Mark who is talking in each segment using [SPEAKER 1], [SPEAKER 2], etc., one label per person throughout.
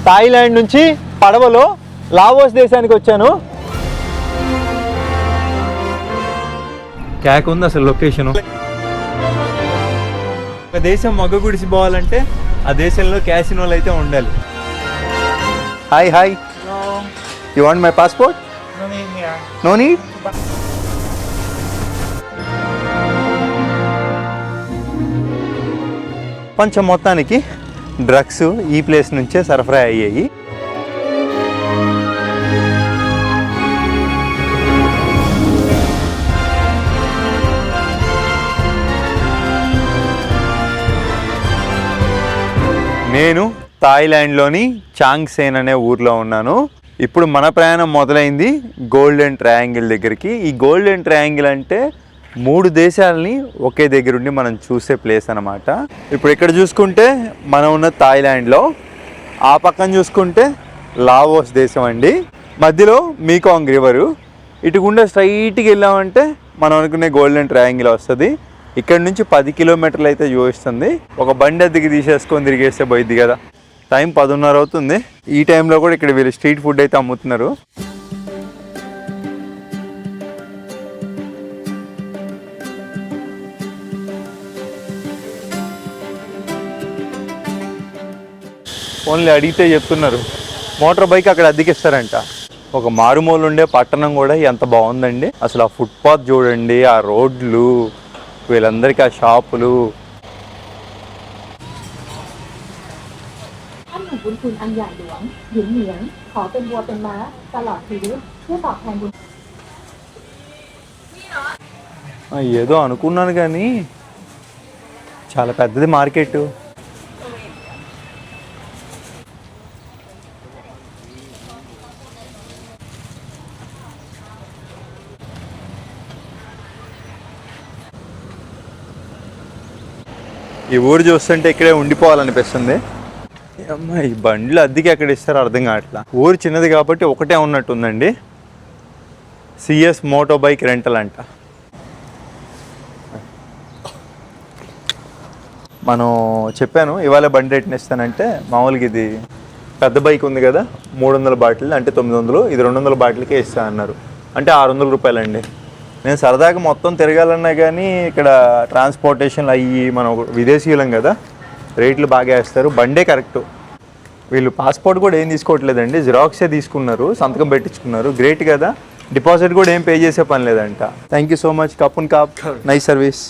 [SPEAKER 1] Thailand నుంచి పడవలో Laos దేశానికి వచ్చాను. క్యాక్ ఉంది అసలు లొకేషను. ఒక దేశం మగ్గ గుడిసి పోవాలంటే ఆ దేశంలో క్యాసినోలు అయితే ఉండాలి. Hi hi, you want my passport? No need. కొంచెం మొత్తానికి డ్రగ్స్ ఈ ప్లేస్ నుంచే సరఫరా అయ్యాయి. నేను థాయిలాండ్లోని చాంగ్సేన్ అనే ఊర్లో ఉన్నాను. ఇప్పుడు మన ప్రయాణం మొదలైంది గోల్డెన్ ట్రయాంగిల్ దగ్గరికి. ఈ గోల్డెన్ ట్రయాంగిల్ అంటే 3 దేశాలని ఒకే దగ్గరుండి మనం చూసే ప్లేస్ అన్నమాట. ఇప్పుడు ఇక్కడ చూసుకుంటే మనం ఉన్న థాయిలాండ్లో, ఆ పక్కన చూసుకుంటే లావోస్ దేశం అండి. మధ్యలో మీకాంగ్ రివరు. ఇటు గుండా స్ట్రైట్కి వెళ్ళామంటే మనం అనుకునే గోల్డెన్ ట్రయాంగిల్ వస్తుంది. ఇక్కడ నుంచి 10 కిలోమీటర్లు అయితే చూపిస్తుంది. ఒక బండి అద్దెకి తీసేసుకొని తిరిగేస్తే పోయిద్ది కదా. టైం 10:30 అవుతుంది. ఈ టైంలో కూడా ఇక్కడ వీళ్ళు స్ట్రీట్ ఫుడ్ అయితే అమ్ముతున్నారు. ఓన్లీ అడిగితే చెప్తున్నారు మోటార్ బైక్ అక్కడ అద్దెకిస్తారంట. ఒక మారుమూలు ఉండే పట్టణం కూడా ఎంత బాగుందండి అసలు. ఆ ఫుట్పాత్ చూడండి, ఆ రోడ్లు, వీళ్ళందరికీ ఆ షాపులు. ఏదో అనుకున్నాను కానీ చాలా పెద్దది మార్కెట్. ఈ ఊరు చూస్తుంటే ఇక్కడే ఉండిపోవాలనిపిస్తుంది. అమ్మా, ఈ బండ్లు అద్దెకి ఎక్కడ ఇస్తారో అర్థం కావట్లా. ఊరు చిన్నది కాబట్టి ఒకటే ఉన్నట్టుందండి. సిఎస్ మోటో బైక్ రెంటల్ అంట. మనం చెప్పాను ఇవాళ బండి రేట్ని ఇస్తానంటే, మామూలుగా ఇది పెద్ద బైక్ ఉంది కదా 300 బాటిల్ అంటే 900, ఇది 200 బాటిల్కే ఇస్తా అన్నారు. అంటే 600 రూపాయలండి. నేను సరదాగా మొత్తం తిరగాలన్నా కానీ ఇక్కడ ట్రాన్స్పోర్టేషన్లు అయ్యి, మనం విదేశీయులం కదా, రేట్లు బాగా వేస్తారు. బండే కరెక్టు. వీళ్ళు పాస్పోర్ట్ కూడా ఏం తీసుకోవట్లేదండి, జిరాక్సే తీసుకున్నారు, సంతకం పెట్టించుకున్నారు. గ్రేట్ కదా. డిపాజిట్ కూడా ఏం పే చేసే పని లేదంట. Thank you so much. కపున్ కాప్, నైస్ సర్వీస్.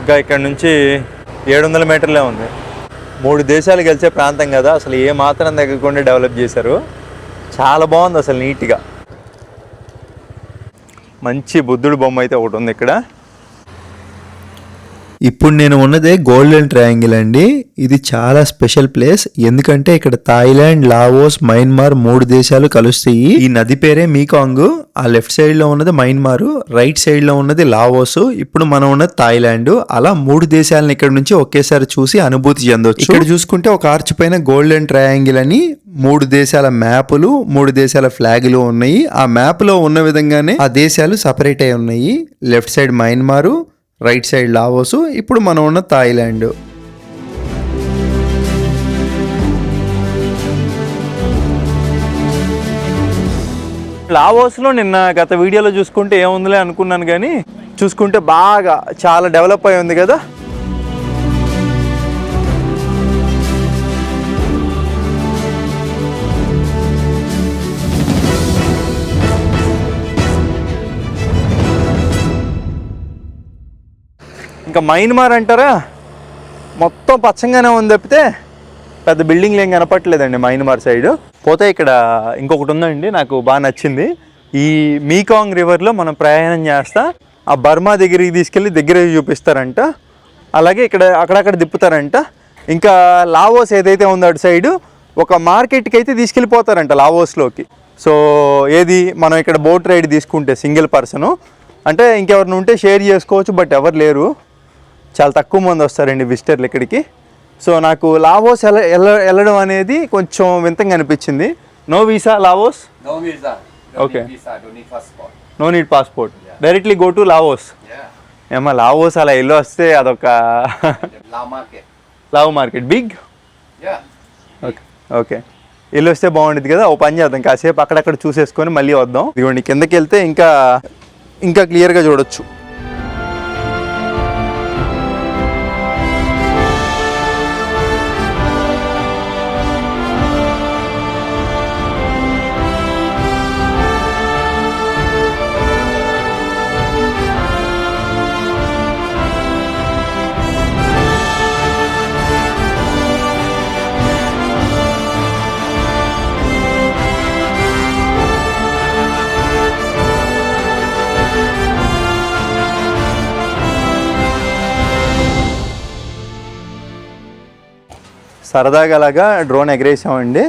[SPEAKER 1] ఇంకా ఇక్కడ నుంచి 700 మీటర్లే ఉంది. 3 దేశాలు గెలిచే ప్రాంతం కదా, అసలు ఏ మాత్రం తగ్గకుండా డెవలప్ చేశారు. చాలా బాగుంది అసలు, నీట్గా. మంచి బుద్ధుడు బొమ్మ అయితే ఒకటి ఉంది ఇక్కడ.
[SPEAKER 2] ఇప్పుడు నేను ఉన్నదే గోల్డెన్ ట్రయాంగిల్ అండి. ఇది చాలా స్పెషల్ ప్లేస్. ఎందుకంటే ఇక్కడ థాయిలాండ్, లావోస్, మయన్మార్ 3 దేశాలు కలుస్తాయి. ఈ నది పేరే మీకాంగ్. ఆ లెఫ్ట్ సైడ్ లో ఉన్నది మయన్మార్, రైట్ సైడ్ లో ఉన్నది లావోస్, ఇప్పుడు మనం ఉన్నది థాయిలాండ్. అలా 3 దేశాలను ఇక్కడ నుంచి ఒకేసారి చూసి అనుభూతి చెందొచ్చు. ఇక్కడ చూసుకుంటే ఒక ఆర్చ్ పైన గోల్డెన్ ట్రయాంగిల్ అని 3 దేశాల మ్యాపులు, 3 దేశాల ఫ్లాగులు ఉన్నాయి. ఆ మ్యాప్ లో ఉన్న విధంగానే ఆ దేశాలు సపరేట్ అయి ఉన్నాయి. Left side మయన్మారు, right side Laos, ఇప్పుడు మనం ఉన్న థాయిలాండ్.
[SPEAKER 1] లావోస్లో నిన్న గత వీడియోలో చూసుకుంటే ఏముందిలే అనుకున్నాను, కానీ చూసుకుంటే బాగా చాలా డెవలప్ అయి ఉంది కదా. ఇంకా మయన్మార్ అంటారా, మొత్తం పచ్చంగానే ఉంది తప్పితే పెద్ద బిల్డింగ్లు ఏం కనపట్లేదండి మయన్మార్ సైడ్. పోతే ఇక్కడ ఇంకొకటి ఉందండి, నాకు బాగా నచ్చింది. ఈ మీకాంగ్ రివర్లో మనం ప్రయాణం చేస్తా ఆ బర్మా దగ్గరికి తీసుకెళ్ళి దగ్గర చూపిస్తారంట. అలాగే ఇక్కడ అక్కడక్కడ తిప్పుతారంట. ఇంకా లావోస్ ఏదైతే ఉందో అటు సైడు ఒక మార్కెట్కి అయితే తీసుకెళ్ళిపోతారంట లావోస్లోకి. సో ఏది మనం ఇక్కడ బోట్ రైడ్ తీసుకుంటే సింగిల్ పర్సను అంటే ఇంకెవరిని ఉంటే షేర్ చేసుకోవచ్చు, బట్ ఎవరు లేరు. చాలా తక్కువ మంది వస్తారండి విజిటర్లు ఇక్కడికి. సో నాకు లావోస్ వెళ్ళడం అనేది కొంచెం వింతగా అనిపించింది. No visa Laos?
[SPEAKER 3] No visa.
[SPEAKER 1] Okay.
[SPEAKER 3] Need visa, don't need passport.
[SPEAKER 1] No need passport, directly go to Laos.
[SPEAKER 3] Yeah.
[SPEAKER 1] ఏమో లావోస్ అలా వెళ్ళి వస్తే అదొక
[SPEAKER 3] Lao market.
[SPEAKER 1] Lao market big.
[SPEAKER 3] Yeah.
[SPEAKER 1] Okay okay, వెళ్ళి వస్తే బాగుంటుంది కదా. ఓ పని చేద్దాం, కాసేపు అక్కడక్కడ చూసేసుకొని మళ్ళీ వద్దాం. ఇదిగోండి కిందకి వెళ్తే ఇంకా క్లియర్గా చూడొచ్చు. సరదాగా అలాగా డ్రోన్ ఎగరేసామండి.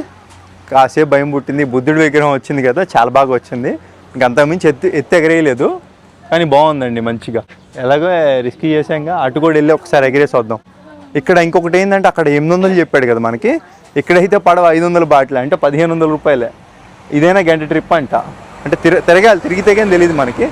[SPEAKER 1] కాసేపు భయం పుట్టింది. బుద్ధుడి విగ్రహం వచ్చింది కదా, చాలా బాగా వచ్చింది. ఇంకంతకుమించి ఎత్తి ఎగరేయలేదు, కానీ బాగుందండి మంచిగా. ఎలాగో రిస్క్ చేసాంగా, అటు కూడా వెళ్ళి ఒకసారి ఎగరేసి వద్దాం. ఇక్కడ ఇంకొకటి ఏంటంటే, అక్కడ 800 చెప్పాడు కదా మనకి, ఇక్కడైతే పడవ 500 బాటిల్ అంటే 1500 రూపాయలే. ఇదైనా గంట ట్రిప్ అంట, అంటే తిరగాలి, తిరిగితే కానీ తెలియదు మనకి.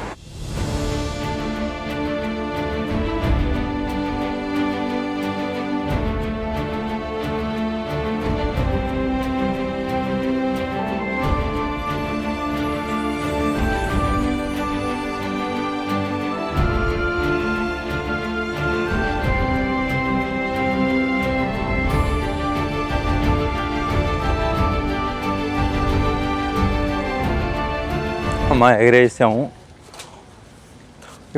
[SPEAKER 1] ఎగరేసాము.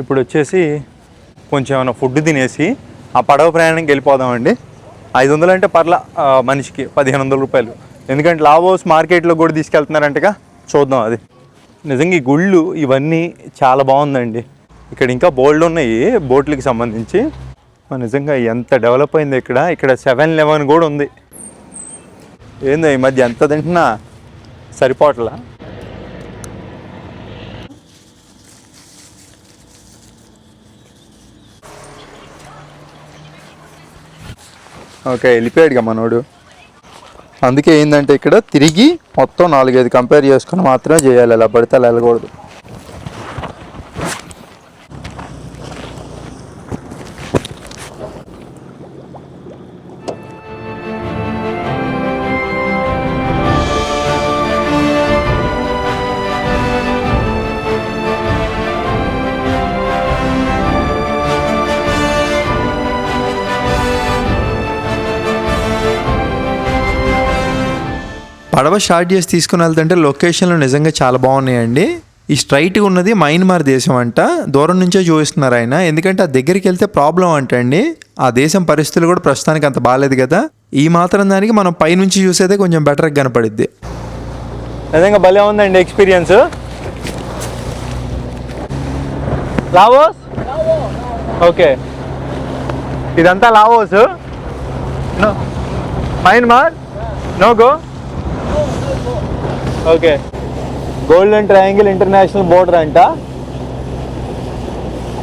[SPEAKER 1] ఇప్పుడు వచ్చేసి కొంచెం ఏమైనా ఫుడ్ తినేసి ఆ పడవ ప్రయాణానికి వెళ్ళిపోదామండి. 500 అంటే పర్లా, మనిషికి 1500 రూపాయలు. ఎందుకంటే లావోస్ మార్కెట్లో కూడా తీసుకెళ్తున్నారంటగా, చూద్దాం అది. నిజంగా ఈ గుళ్ళు ఇవన్నీ చాలా బాగుందండి. ఇక్కడ ఇంకా బోల్డ్ ఉన్నాయి బోట్లకి సంబంధించి. నిజంగా ఎంత డెవలప్ అయింది ఇక్కడ 7-Eleven కూడా ఉంది. ఏందో ఈ మధ్య ఎంత తింటున్నా సరిపోట్లా. ఓకే, వెళ్ళిపోయాడుగా మనోడు. అందుకే ఏంటంటే ఇక్కడ తిరిగి మొత్తం 4-5 కంపేర్ చేసుకొని మాత్రమే చేయాలి, అలా పడితే అలా వెళ్ళకూడదు.
[SPEAKER 2] పడవ స్టార్ట్ చేసి తీసుకుని వెళ్తుంటే లొకేషన్లు నిజంగా చాలా బాగున్నాయండి. ఈ స్ట్రైట్గా ఉన్నది మయన్మార్ దేశం అంట. దూరం నుంచే చూపిస్తున్నారు ఆయన, ఎందుకంటే ఆ దగ్గరికి వెళ్తే ప్రాబ్లం అంటండి. ఆ దేశం పరిస్థితులు కూడా ప్రస్తుతానికి అంత బాగాలేదు కదా. ఈ మాత్రం దానికి మనం పైనుంచి చూసేదే కొంచెం బెటర్గా కనపడిద్ది.
[SPEAKER 1] నిజంగా భలే ఉందండి ఎక్స్పీరియన్స్. లావోస్? ఓకే, ఇదంతా Laos. Myanmar no go. Okay, golden triangle international border అంట,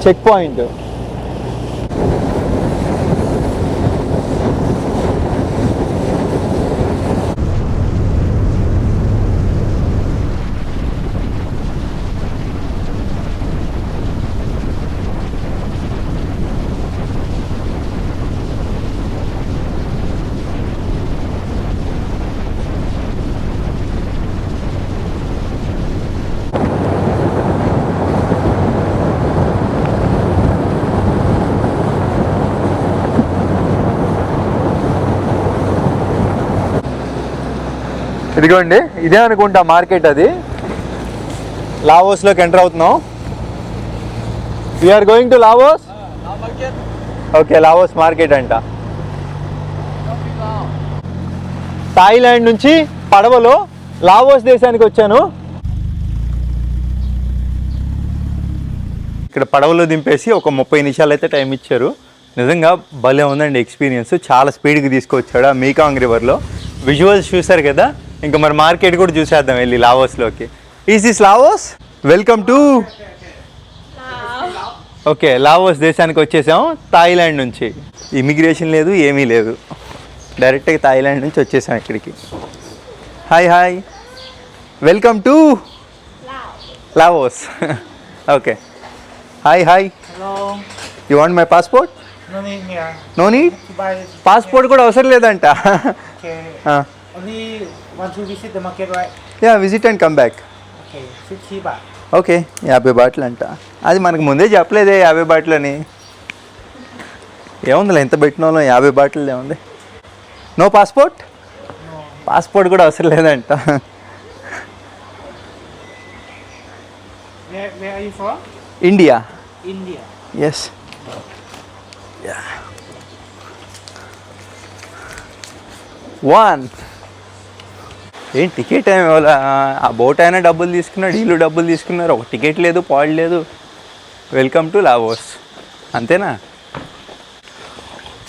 [SPEAKER 1] చెక్ పాయింట్. ఇదిగోండి, ఇదే అనుకుంటా మార్కెట్. అది లావోస్లోకి ఎంటర్ అవుతున్నాం. We're going to Laos. Okay, Laos market అంట. థాయిలాండ్ నుంచి పడవలో లావోస్ దేశానికి వచ్చాను. ఇక్కడ పడవలో దింపేసి ఒక 30 నిమిషాలు అయితే టైం ఇచ్చారు. నిజంగా భలే ఉందండి ఎక్స్పీరియన్స్. చాలా స్పీడ్గా తీసుకొచ్చాడు ఆ మీకాంగ్ రివర్లో. విజువల్స్ చూసారు కదా, ఇంకా మరి మార్కెట్ కూడా చూసేద్దాం వెళ్ళి లావోస్లోకి. Is this Laos? Welcome to okay, Laos దేశానికి వచ్చేసాం థాయిలాండ్ నుంచి. ఇమిగ్రేషన్ లేదు, ఏమీ లేదు. డైరెక్ట్గా థాయిలాండ్ నుంచి వచ్చేసాం ఇక్కడికి. Hi hi, welcome to Laos. Okay, hi hi.
[SPEAKER 4] Hello.
[SPEAKER 1] You want my passport?
[SPEAKER 4] No need here.
[SPEAKER 1] No need,
[SPEAKER 4] To buy.
[SPEAKER 1] Passport కూడా అవసరం లేదంట.
[SPEAKER 4] Okay. Only want to visit the market, right?
[SPEAKER 1] Yeah, visit and come back.
[SPEAKER 4] Okay. 50 baht.
[SPEAKER 1] Okay, 50 bottle అంట. అది మనకు ముందే చెప్పలేదే 50 bottle అని. ఏముందిలే, ఎంత పెట్టిన వాళ్ళం 50 బాటిల్ ఏముంది. No passport? పాస్పోర్ట్ కూడా అవసరం లేదంట.
[SPEAKER 4] Where are you from?
[SPEAKER 1] India.
[SPEAKER 4] India.
[SPEAKER 1] Yes. One ఏం టికెట్ ఏమి ఇవ్వాలా? ఆ బోట్ అయినా డబ్బులు తీసుకున్నాడు, వీళ్ళు డబ్బులు తీసుకున్నారు. ఒక టికెట్ లేదు, పాడు లేదు. వెల్కమ్ టు లావోస్, అంతేనా?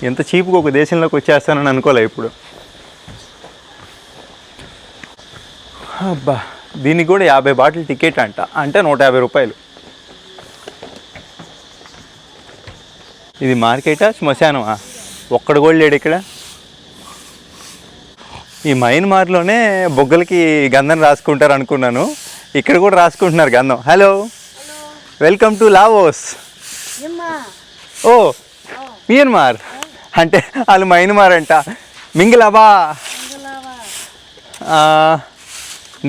[SPEAKER 1] ఎంత చీప్గా ఒక దేశంలోకి వచ్చేస్తానని అనుకోలే ఇప్పుడు. అబ్బా, దీనికి కూడా 50 బాటిల్ టికెట్ అంట, అంటే 150 రూపాయలు. ఇది మార్కెటా శ్మశానమా? ఒక్కడు కూడా లేడు ఇక్కడ. ఈ మయన్మార్లోనే బొగ్గలకి గంధం రాసుకుంటారు అనుకున్నాను, ఇక్కడ కూడా రాసుకుంటున్నారు గంధం. Hello, welcome to Laos. ఓ, మియన్మార్ అంటే వాళ్ళు మయన్మార్ అంట. మింగలాబా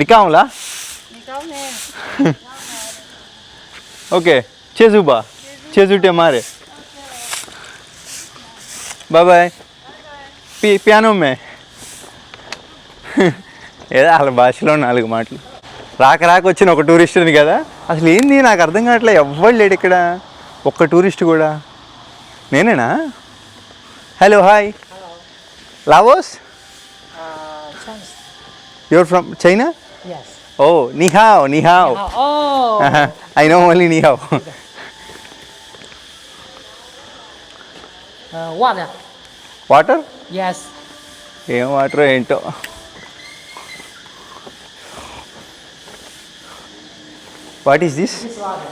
[SPEAKER 1] నికాములా? ఓకే, చేజుబా చేజుటే మారే. బాయ్. పియానో మే ఏదో వాళ్ళ భాషలో 4 మాటలు. రాక వచ్చిన ఒక టూరిస్ట్ని కదా, అసలు ఏంది నాకు అర్థం కావట్లే. ఎవ్వడు లేడు ఇక్కడ, ఒక్క టూరిస్ట్ కూడా. నేనేనా? Hello, hi. Laos?
[SPEAKER 4] Chinese.
[SPEAKER 1] You're from China?
[SPEAKER 4] Yes.
[SPEAKER 1] Oh, నిహావ్ నిహావ్.
[SPEAKER 4] Oh.
[SPEAKER 1] ఐ నో ఓన్లీ నిహావ్.
[SPEAKER 4] Water.
[SPEAKER 1] వాటర్?
[SPEAKER 4] Yes.
[SPEAKER 1] ఏం వాటర్ ఏంటో. What is this?
[SPEAKER 4] This water.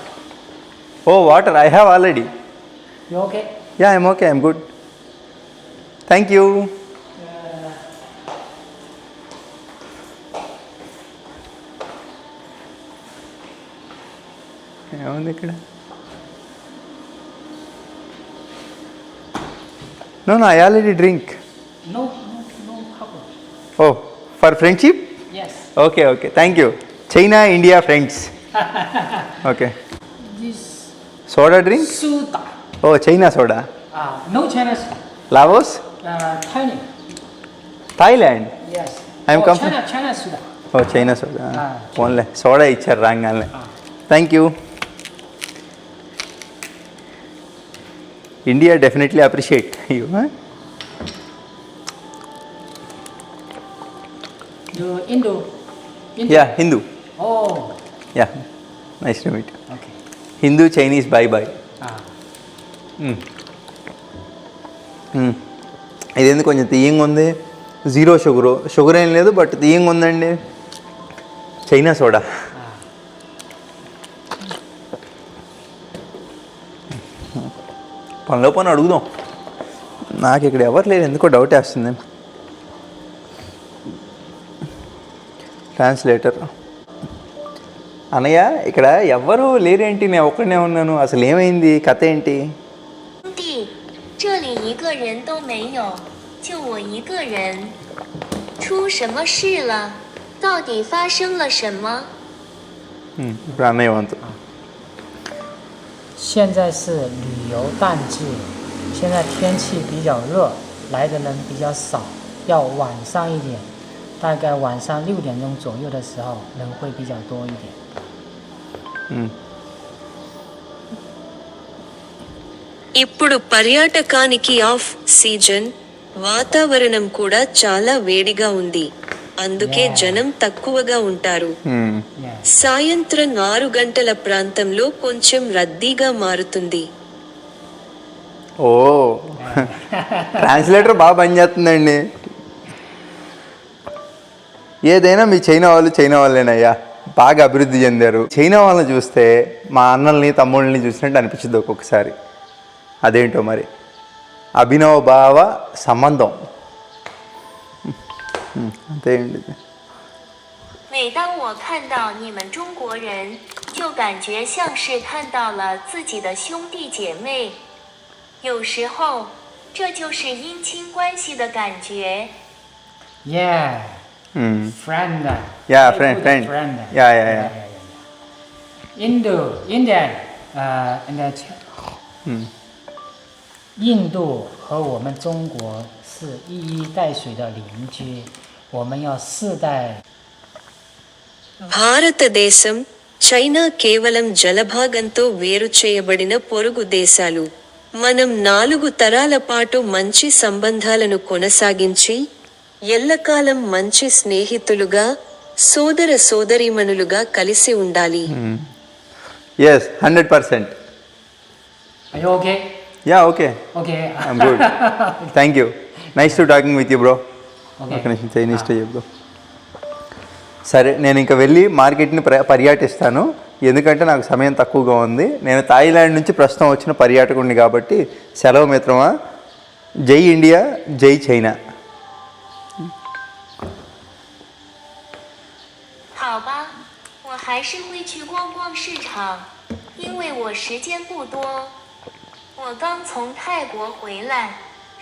[SPEAKER 1] Oh, water I have already.
[SPEAKER 4] You okay?
[SPEAKER 1] Yeah, I'm okay, I'm good, thank you. ఏముంది ఇక్కడ? No I already drink.
[SPEAKER 4] No problem.
[SPEAKER 1] Oh, for friendship?
[SPEAKER 4] Yes.
[SPEAKER 1] Okay okay, thank you. China India friends. Okay,
[SPEAKER 4] This
[SPEAKER 1] soda drink?
[SPEAKER 4] soda.
[SPEAKER 1] Oh, China soda.
[SPEAKER 4] No Chinese.
[SPEAKER 1] Laos?
[SPEAKER 4] Thailand.
[SPEAKER 1] Thailand?
[SPEAKER 4] Yes.
[SPEAKER 1] I am
[SPEAKER 4] Oh,
[SPEAKER 1] come from-
[SPEAKER 4] China soda.
[SPEAKER 1] Oh, China soda. Only soda ఇచ్చారు రాగానే. Thank you. India definitely appreciate you.
[SPEAKER 4] You Indo.
[SPEAKER 1] Yeah, Hindu.
[SPEAKER 4] Oh.
[SPEAKER 1] Yeah, nice to meet.
[SPEAKER 4] Okay.
[SPEAKER 1] Hindu Chinese bye bye. ఇదేంది కొంచెం తీయంగా ఉంది. 0 sugar ఏం లేదు, but తీయంగా ఉందండి. China soda. పనిలో పని అడుగుదాం. నాకు ఇక్కడ ఎవరు లేరు, ఎందుకో డౌట్ వేస్తుంది. ట్రాన్స్లేటర్. అన్నయ్య, ఇక్కడ ఎవ్వరూ లేరేంటి, నేను ఒక్కడనే ఉన్నాను. అసలు ఏమైంది, కథ ఏంటి?
[SPEAKER 5] 弟，这里一个人都没有，就我一个人。出什么事了？到底发生了什么？
[SPEAKER 1] ఇప్పుడు అన్నయ్య వంతు.
[SPEAKER 4] 现在是旅游淡季，现在天气比较热，来的人比较少，要晚上一点，大概晚上6点钟左右的时候人会比较多一点。
[SPEAKER 6] ఇప్పుడు పర్యాటకానికి ఆఫ్ సీజన్, వాతావరణం కూడా చాలా వేడిగా ఉంది, అందుకే జనం తక్కువగా ఉంటారు.
[SPEAKER 4] Yes.
[SPEAKER 6] సాయంత్రం 6 గంటల ప్రాంతంలో కొంచెం రద్దీగా మారుతుంది.
[SPEAKER 1] ఓ, ట్రాన్స్లేటర్ బాగా పనిచేస్తుందండి. ఏదైనా మీ చైనా వాళ్ళేనయ్యా, బాగా అభివృద్ధి చెందారు. చైనా వాళ్ళని చూస్తే మా అన్నల్ని తమ్ముళ్ళని చూసినట్టు అనిపించింది ఒక్కొక్కసారి. అదేంటో మరి, అభినవ భావ సంబంధం. అంతే అండి.
[SPEAKER 5] 每当我看到你们中国人，就感觉像是看到了自己的兄弟姐妹。有时候，这就是姻亲关系的感觉。
[SPEAKER 4] Yeah,
[SPEAKER 1] 嗯
[SPEAKER 4] friend.
[SPEAKER 1] Yeah,
[SPEAKER 4] Very
[SPEAKER 1] friend,
[SPEAKER 4] good
[SPEAKER 1] friend.
[SPEAKER 4] friend.
[SPEAKER 1] Yeah.
[SPEAKER 4] Indian,
[SPEAKER 1] 嗯
[SPEAKER 4] 印度和我们中国是一衣带水的邻居，我们要世代。
[SPEAKER 6] భారతదేశం, చైనా కేవలం జలభాగంతో వేరు చేయబడిన పొరుగు దేశాలు. మనం 4 తరాల పాటు మంచి సంబంధాలను కొనసాగించి, ఎల్లకాలం మంచి స్నేహితులుగా, సోదర సోదరీమణులుగా కలిసి ఉండాలి.
[SPEAKER 1] Yes 100%.
[SPEAKER 4] Are you okay?
[SPEAKER 1] Yeah okay,
[SPEAKER 4] Okay.
[SPEAKER 1] I'm good. Thank you. Nice to talking with you bro.
[SPEAKER 4] Okay.
[SPEAKER 1] ఒక నిమిషం చైనీస్ తో చెప్పు. సరే, నేను ఇంకా వెళ్ళి మార్కెట్ని పర్యటిస్తాను, ఎందుకంటే నాకు సమయం తక్కువగా ఉంది. నేను థాయిలాండ్ నుంచి ప్రస్తుతం వచ్చిన పర్యాటకుడిని కాబట్టి సెలవు మిత్రమా. జై ఇండియా, జై China.
[SPEAKER 5] 好吧，我还是会去逛逛市场，因为我时间不多。我刚从泰国回来，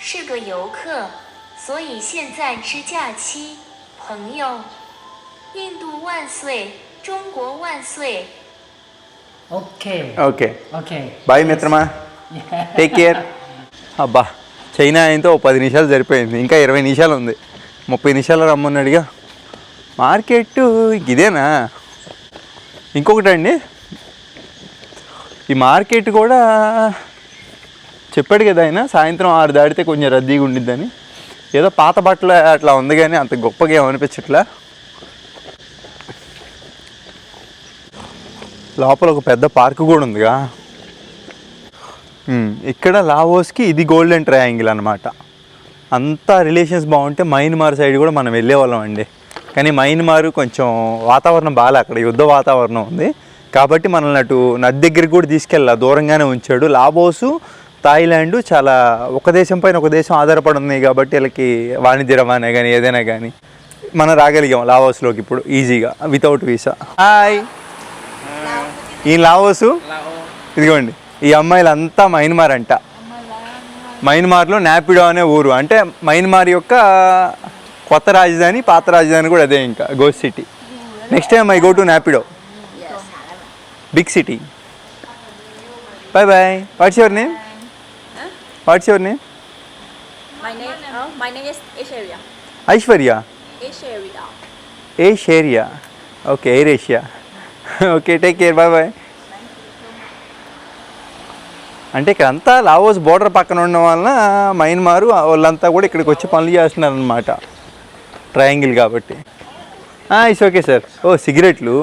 [SPEAKER 5] 是个游客，所以现在吃假期。朋友，印度万岁，中国万岁！
[SPEAKER 4] Okay.
[SPEAKER 1] Okay,
[SPEAKER 4] Okay.
[SPEAKER 1] Bye మిత్రమా. Take care. అబ్బా, చైనా అయినతో 10 నిమిషాలు సరిపోయింది, ఇంకా 20 నిమిషాలు ఉంది. 30 నిమిషాలు రమ్మన్నాడుగా. మార్కెట్ ఇదేనా? ఇంకొకటి అండి, ఈ మార్కెట్ కూడా చెప్పాడు కదా ఆయన, సాయంత్రం 6 దాటితే కొంచెం రద్దీగా ఉండిద్దని. ఏదో పాత బట్టలు అట్లా ఉంది కానీ అంత గొప్పగా ఏమనిపించట్లా. లోపల ఒక పెద్ద పార్క్ కూడా ఉందిగా. ఇక్కడ లావోస్కి ఇది గోల్డెన్ ట్రయాంగిల్ అనమాట. అంతా రిలేషన్స్ బాగుంటే మయన్మార్ సైడ్ కూడా మనం వెళ్ళేవాళ్ళం అండి. కానీ మయన్మార్ కొంచెం వాతావరణం బాగా, అక్కడ యుద్ధ వాతావరణం ఉంది కాబట్టి మనల్ని అటు నది దగ్గరికి కూడా తీసుకెళ్ళా, దూరంగానే ఉంచాడు. లావోసు, థాయిలాండ్ చాలా ఒక దేశం పైన ఒక దేశం ఆధారపడి ఉన్నాయి కాబట్టి వీళ్ళకి వాణిజ్య రవాణా కానీ ఏదైనా కానీ మనం రాగలిగాం లావోస్లోకి ఇప్పుడు ఈజీగా వితౌట్ వీసా. హాయ్, ఈ లావోసు ఇదిగోండి, ఈ అమ్మాయిలంతా మయన్మార్ అంట. మయన్మార్లో నాపిడో అనే ఊరు, అంటే మయన్మార్ యొక్క కొత్త రాజధాని, పాత రాజధాని కూడా అదే, ఇంకా ghost city. Next time I go to Naypyidaw, big city. Bye bye. What's your name? What's your name?
[SPEAKER 7] My name is Asia.
[SPEAKER 1] Aishwarya.
[SPEAKER 7] Asia.
[SPEAKER 1] Asia. Okay, air Asia. Okay, take care, bye bye. అంటే ఇక్కడ అంతా Laos border పక్కన ఉండడం వలన మయన్మారు వాళ్ళంతా కూడా ఇక్కడికి వచ్చి పనులు చేస్తున్నారు అనమాట, ట్రయాంగిల్ కాబట్టి. It's okay sir. ఓ, సిగరెట్లు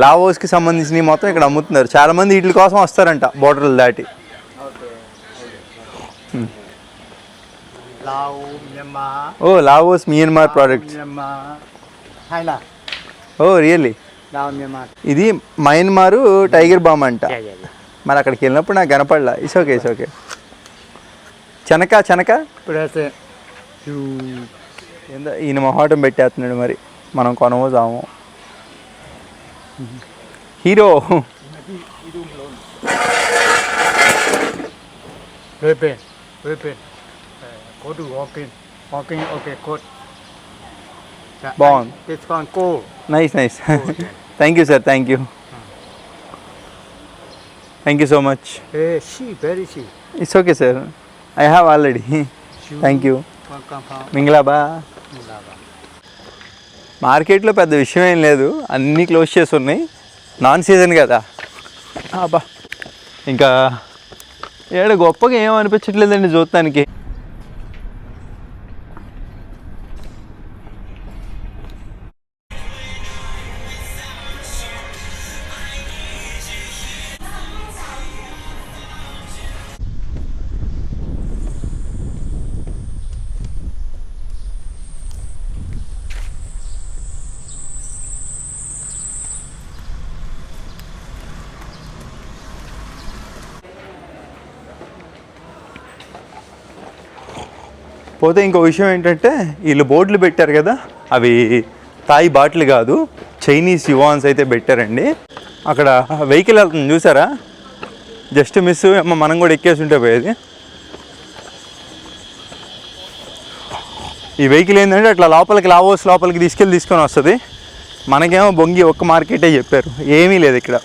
[SPEAKER 1] లావోస్కి సంబంధించినవి మొత్తం ఇక్కడ అమ్ముతున్నారు. చాలామంది వీటి కోసం వస్తారంట బోర్డర్లు దాటి. ఓ, Laos Myanmar products. Oh really? ఇది మయన్మారు టైగర్ బామ్ అంట. మరి అక్కడికి వెళ్ళినప్పుడు నాకు కనపడలా. It's okay, it's okay. చెనక ఏందో ఈయన మొహాటం పెట్టేస్తున్నాడు, మరి మనం కొనమో చామో. హీరో. బాగుంది. Nice nice. Thank you sir, thank you. Thank you so much. It's okay sir, I have already. Thank you. మింగ్లాబా. మార్కెట్లో పెద్ద విషయం ఏం లేదు, అన్నీ క్లోజ్ చేసి ఉన్నాయి, నాన్ సీజన్ కదా. అబ్బా, ఇంకా ఏడ గొప్పగా ఏం అనిపించట్లేదండి చూడటానికి. పోతే ఇంకో విషయం ఏంటంటే వీళ్ళు బోర్డులు పెట్టారు కదా, అవి తాయి బాటిల్ కాదు, చైనీస్ యువాన్స్ అయితే పెట్టారండి. అక్కడ వెహికల్ వెళ్తుంది చూసారా, జస్ట్ మిస్, మనం కూడా ఎక్కేసి ఉంటే పోయేది. ఈ వెహికల్ ఏంటంటే అట్లా లోపలికి లావోస్ లోపలికి తీసుకొని వస్తుంది. మనకేమో బొంగి ఒక్క మార్కెటే చెప్పారు, ఏమీ లేదు ఇక్కడ.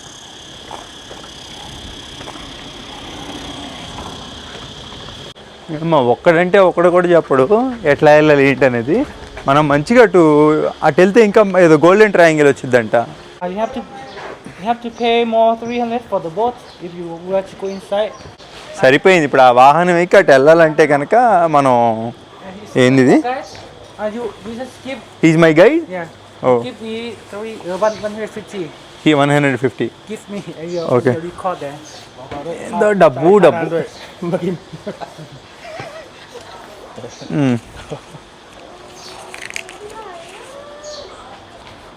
[SPEAKER 1] ఒక్కడంటే ఒక్కడు కూడా చెప్పడు ఎట్లా వెళ్ళాలి ఏంటి అనేది. మనం మంచిగా అటు వెళ్తే ఇంకా ఏదో గోల్డెన్ ట్రయాంగిల్ వచ్చిందంట.
[SPEAKER 4] You have to pay more 300 for the boat if you were to go inside.
[SPEAKER 1] సరిపోయింది. ఇప్పుడు ఆ వాహనం ఎక్కి అటు వెళ్ళాలంటే కనుక మనం ఏంది ఇది,
[SPEAKER 4] You just give,
[SPEAKER 1] is my guide.
[SPEAKER 4] yeah, give me 150.
[SPEAKER 1] ఈ 150.
[SPEAKER 4] Give me your
[SPEAKER 1] Okay.
[SPEAKER 4] record there.
[SPEAKER 1] ఏందో డబ్బు.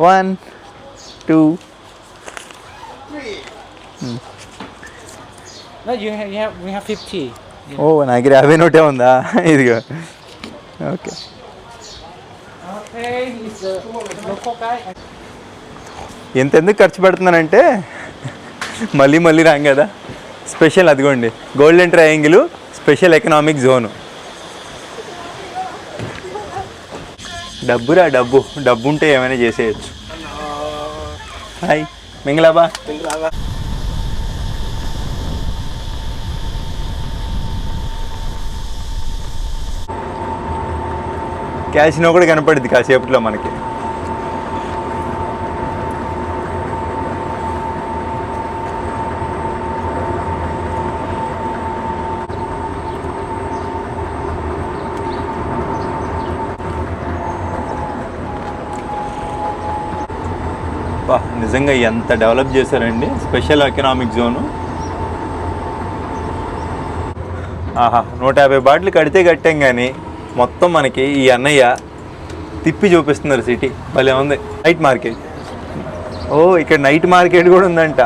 [SPEAKER 1] 1 2
[SPEAKER 4] No, we have 50.
[SPEAKER 1] ఓ నా దగ్గర 50 నోటే ఉందా, ఇదిగో. Okay,
[SPEAKER 4] Okay, he's a local guy.
[SPEAKER 1] ఎందుకు ఖర్చు పెడుతున్నానంటే మళ్ళీ రాం కదా. స్పెషల్ అదిగోండి, golden triangle special economic zone. డబ్బు ఉంటే ఏమైనా చేసేయచ్చు. హాయ్ మింగలాబా. క్యాసినో కూడా కనపడుద్ది కాసేపట్లో మనకి. నిజంగా ఎంత డెవలప్ చేశారండి, స్పెషల్ ఎకనామిక్ జోను. ఆహా, 150 బాటిల్ కడితే కట్టాం కానీ మొత్తం మనకి ఈ అన్నయ్య తిప్పి చూపిస్తున్నారు సిటీ. భలే ఉంది. Night market. ఓ, ఇక్కడ నైట్ మార్కెట్ కూడా ఉందంట.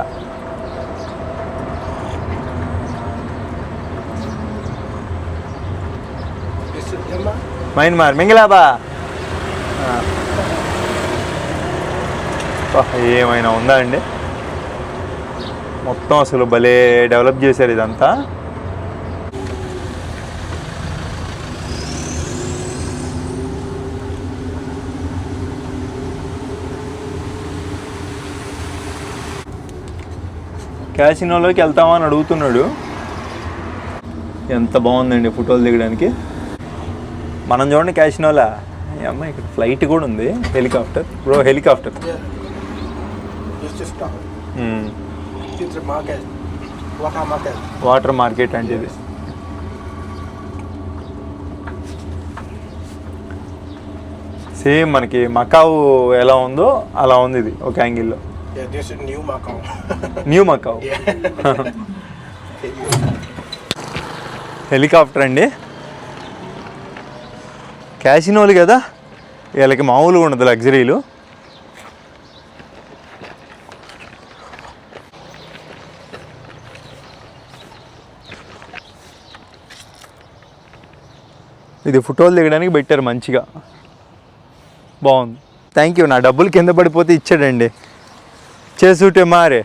[SPEAKER 1] మైన్మార్ మింగలాబా. ఏమైనా ఉందా అండి, మొత్తం అసలు భలే డెవలప్ చేశారు ఇదంతా. క్యాసినోలోకి వెళ్తామని అడుగుతున్నాడు. ఎంత బాగుందండి ఫోటోలు దిగడానికి. మనం చూడండి క్యాసినోలా, అమ్మ ఇక్కడ ఫ్లైట్ కూడా ఉంది, helicopter. Bro helicopter. Water market అంటే ఇది. సేమ్ మనకి మకావు ఎలా ఉందో అలా ఉంది ఇది ఒక యాంగిల్లో. New Macau. హెలికాప్టర్ అండి. క్యాసినోలు కదా, వీళ్ళకి మామూలుగా ఉండదు లగ్జరీలు. ఇది ఫోటోలు దిగడానికి పెట్టారు మంచిగా, బాగుంది. Thank you. నా డబ్బులు కింద పడిపోతే ఇచ్చాడండి. చేసుంటే మారే.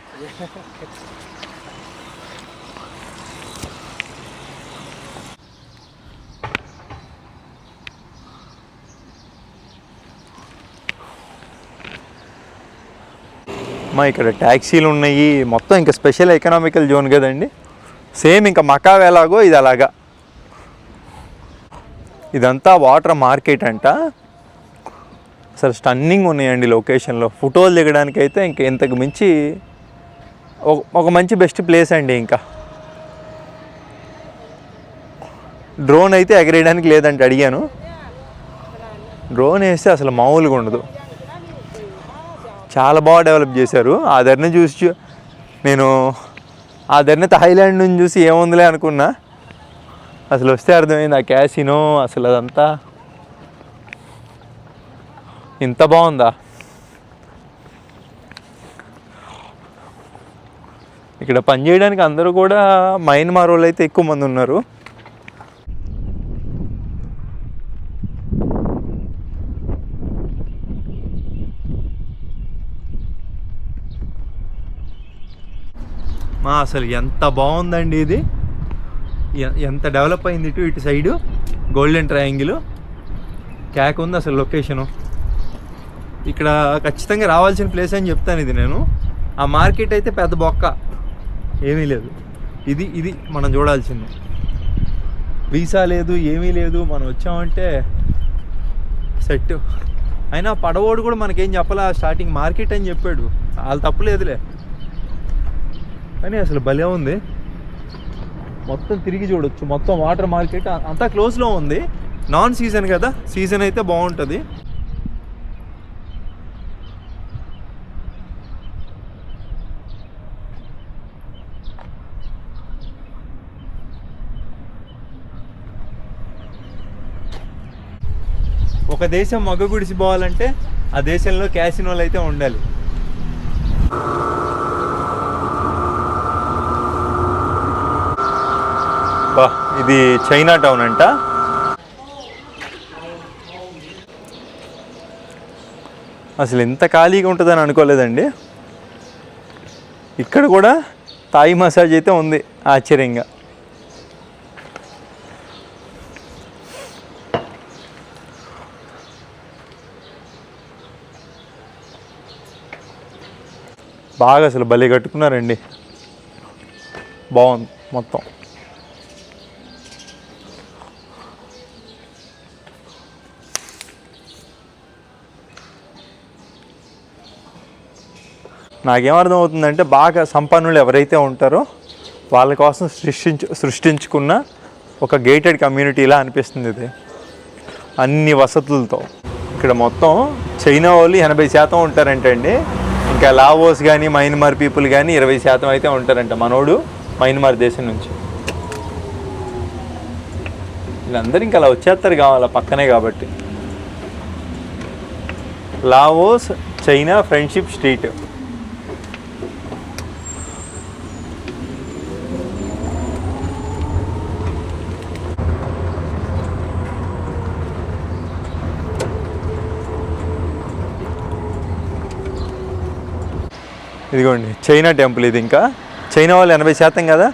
[SPEAKER 1] మా ఇక్కడ ట్యాక్సీలు ఉన్నాయి మొత్తం. ఇంకా స్పెషల్ ఎకనామికల్ జోన్ కదండి. సేమ్ ఇంకా మకావ్ ఎలాగో ఇది అలాగా. ఇదంతా వాటర్ మార్కెట్ అంట. అసలు స్టన్నింగ్ ఉన్నాయండి లొకేషన్లో. ఫోటోలు దిగడానికి అయితే ఇంక ఇంతకు మించి ఒక మంచి బెస్ట్ ప్లేస్ అండి. ఇంకా డ్రోన్ అయితే ఎగరేయడానికి లేదంటే అడిగాను. డ్రోన్ వేస్తే అసలు మామూలుగా ఉండదు. చాలా బాగా డెవలప్ చేశారు. ఆ ధరని చూసి నేను ఆ ధరని థాయిలాండ్ నుంచి చూసి ఏముందిలే అనుకున్నా. అసలు వస్తే అర్థమైంది ఆ క్యాసినో అసలు అదంతా ఇంత బాగుందా. ఇక్కడ పనిచేయడానికి అందరూ కూడా మయన్మార్ వాళ్ళు అయితే ఎక్కువ మంది ఉన్నారు. అసలు ఎంత బాగుందండి ఇది, ఎంత డెవలప్ అయింది ఇటు సైడు గోల్డెన్ ట్రయాంగిల్. క్యాక్ ఉంది అసలు లొకేషను. ఇక్కడ ఖచ్చితంగా రావాల్సిన ప్లేస్ అని చెప్తాను ఇది నేను. ఆ మార్కెట్ అయితే పెద్ద బొక్క ఏమీ లేదు. ఇది మనం చూడాల్సింది. వీసా లేదు, ఏమీ లేదు, మనం వచ్చామంటే సెట్. అయినా పడవోడు కూడా మనకేం చెప్పాలా, స్టార్టింగ్ మార్కెట్ అని చెప్పాడు, వాళ్ళు తప్పులేదులే. కానీ అసలు భలే ఉంది, మొత్తం తిరిగి చూడొచ్చు. మొత్తం వాటర్ మార్కెట్ అంతా క్లోజ్లో ఉంది. నాన్ సీజన్ కదా, సీజన్ అయితే బాగుంటుంది. ఒక దేశం మగ్గ గుడిసిపోవాలంటే ఆ దేశంలో క్యాసినోలు అయితే ఉండాలి. బా, ఇది చైనా టౌన్ అంట. అసలు ఎంత ఖాళీగా ఉంటుందని అనుకోలేదండి. ఇక్కడ కూడా థాయ్ మసాజ్ అయితే ఉంది ఆశ్చర్యంగా. బాగా అసలు భలే కట్టుకున్నారండి, బాగుంది మొత్తం. నాకేమర్థం అవుతుందంటే బాగా సంపన్నులు ఎవరైతే ఉంటారో వాళ్ళ కోసం సృష్టించుకున్న ఒక గేటెడ్ కమ్యూనిటీలా అనిపిస్తుంది ఇది, అన్ని వసతులతో. ఇక్కడ మొత్తం చైనా వాళ్ళు 80% ఉంటారంటండి. ఇంకా లావోస్ కానీ మయన్మార్ పీపుల్ కానీ 20% అయితే ఉంటారంట. మనోడు మయన్మార్ దేశం నుంచి. వీళ్ళందరూ ఇంకా అలా వచ్చేస్తారు కావాలా, పక్కనే కాబట్టి. Laos China friendship street. ఇదిగోండి చైనా టెంపుల్. ఇది ఇంకా చైనా వాళ్ళు 80% కదా,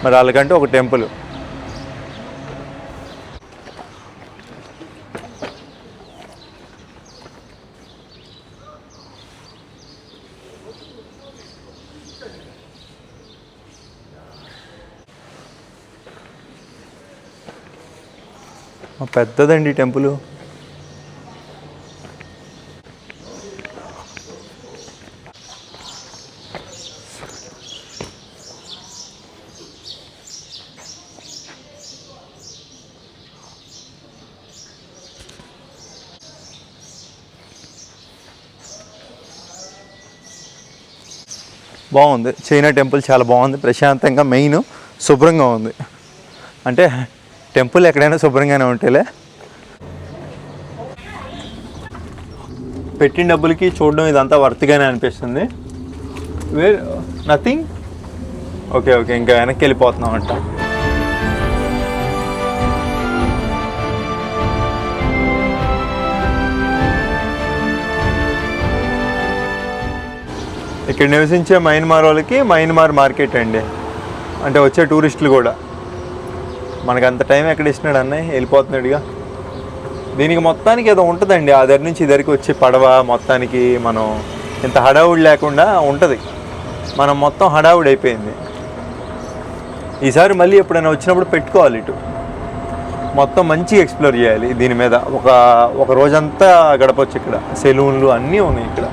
[SPEAKER 1] మరి వాళ్ళకంటే ఒక టెంపుల్. పెద్దదండి టెంపుల్. బాగుంది చైనా టెంపుల్, చాలా బాగుంది, ప్రశాంతంగా, మెయిన్ శుభ్రంగా ఉంది. అంటే టెంపుల్ ఎక్కడైనా శుభ్రంగానే ఉంటేలే. పెట్టిన డబ్బులకి చూడడం ఇదంతా వర్త్గానే అనిపిస్తుంది. నథింగ్. ఓకే ఇంకా వెనక్కి వెళ్ళిపోతున్నాం అంట. ఇక్కడ నివసించే మయన్మార్ వాళ్ళకి మయన్మార్ మార్కెట్ అండి. అంటే వచ్చే టూరిస్టులు కూడా. మనకు అంత టైం ఎక్కడ ఇచ్చినాడు అన్నయ్య, వెళ్ళిపోతున్నాడుగా. దీనికి మొత్తానికి ఏదో ఉంటుందండి, ఆ దగ్గర నుంచి ఇద్దరికి వచ్చి పడవ మొత్తానికి. మనం ఇంత హడావుడి లేకుండా ఉంటుంది, మనం మొత్తం హడావుడి అయిపోయింది. ఈసారి మళ్ళీ ఎప్పుడైనా వచ్చినప్పుడు పెట్టుకోవాలి ఇటు, మొత్తం మంచిగా ఎక్స్ప్లోర్ చేయాలి. దీని మీద ఒక రోజంతా గడపచ్చు. ఇక్కడ సెలూన్లు అన్నీ ఉన్నాయి ఇక్కడ.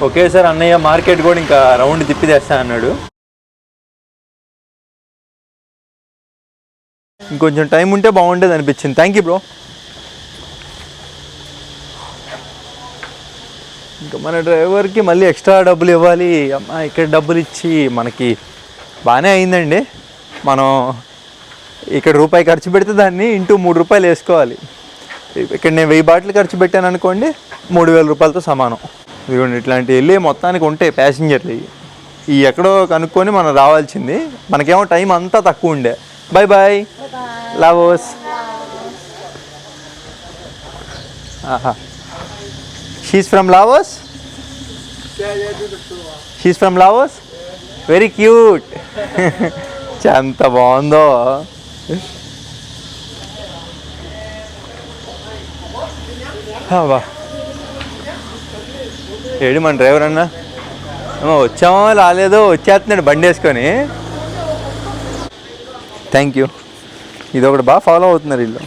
[SPEAKER 1] ఓకే సార్, అన్నయ్య మార్కెట్ కూడా ఇంకా రౌండ్ తిప్పి తెస్తా అన్నాడు. ఇంకొంచెం టైం ఉంటే బాగుండేది అనిపించింది. Thank you bro. ఇంకా మన డ్రైవర్కి మళ్ళీ ఎక్స్ట్రా డబ్బులు ఇవ్వాలి. అమ్మా, ఇక్కడ డబ్బులు ఇచ్చి మనకి బాగానే అయిందండి. మనం ఇక్కడ రూపాయి ఖర్చు పెడితే దాన్ని ఇంటూ 3 రూపాయలు వేసుకోవాలి. ఇక్కడ నేను 1000 బాటిల్ ఖర్చు పెట్టాను అనుకోండి 3000 రూపాయలతో సమానం. ఇదిగోండి ఇట్లాంటి వెళ్ళి మొత్తానికి ఉంటాయి ప్యాసింజర్లు ఈ ఎక్కడో కనుక్కొని మనం రావాల్సింది. మనకేమో టైం అంతా తక్కువ ఉండే. Bye bye Laos. ఆహా, she's from Laos. She's from Laos. Very cute. ఎంత బాగుందో. బా ఏడు మన డ్రైవర్ అన్న వచ్చామో రాలేదో వచ్చేస్తున్నాడు బండి వేసుకొని. Thank you. ఇది ఒకటి బాగా ఫాలో అవుతున్నారు వీళ్ళు.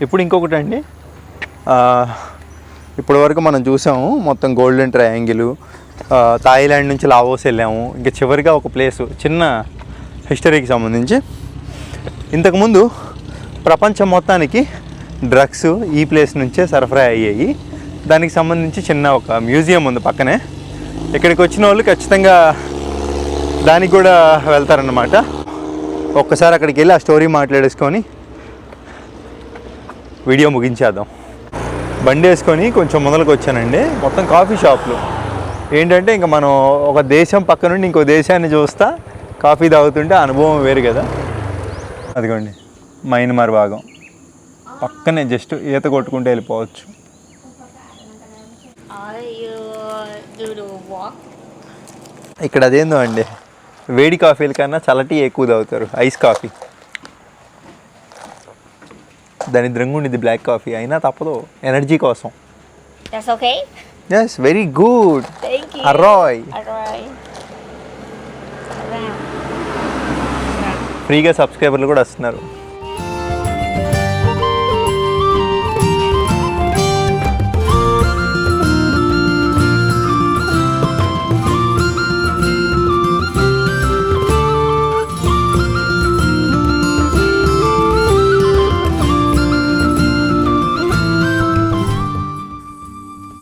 [SPEAKER 1] ఇప్పుడు ఇంకొకటి అండి, ఇప్పటి వరకు మనం చూసాము మొత్తం గోల్డెన్ ట్రయాంగిల్, థాయిలాండ్ నుంచి లావోస్ వెళ్ళాము. ఇంకా చివరిగా ఒక ప్లేసు చిన్న హిస్టరీకి సంబంధించి. ఇంతకుముందు ప్రపంచం మొత్తానికి డ్రగ్స్ ఈ ప్లేస్ నుంచే సరఫరా అయ్యాయి. దానికి సంబంధించి చిన్న ఒక మ్యూజియం ఉంది పక్కనే. ఇక్కడికి వచ్చిన వాళ్ళు ఖచ్చితంగా దానికి కూడా వెళ్తారన్నమాట. ఒక్కసారి అక్కడికి వెళ్ళి ఆ స్టోరీ మాట్లాడేసుకొని వీడియో ముగించేద్దాం. బండి వేసుకొని కొంచెం మొదలకు వచ్చానండి. మొత్తం కాఫీ షాపులు. ఏంటంటే ఇంకా మనం ఒక దేశం పక్క నుండి ఇంకో దేశాన్ని చూస్తా కాఫీ తాగుతుంటే అనుభవం వేరు కదా. అదిగోండి మయన్మార్ భాగం పక్కనే, జస్ట్ ఈత కొట్టుకుంటూ వెళ్ళిపోవచ్చు. ఇక్కడ అదేందో అండి, వేడి కాఫీల కన్నా చల్లటి ఎక్కువ తాగుతారు, ఐస్ కాఫీ. దరిద్రంగా ఉండిద్ది బ్లాక్ కాఫీ, అయినా తప్పదు ఎనర్జీ కోసం.
[SPEAKER 7] That's okay?
[SPEAKER 1] Yes, very good.
[SPEAKER 7] Thank you.
[SPEAKER 1] Arroy.
[SPEAKER 7] Arroy.
[SPEAKER 1] ఫ్రీగా సబ్స్క్రైబర్లు కూడా వస్తున్నారు.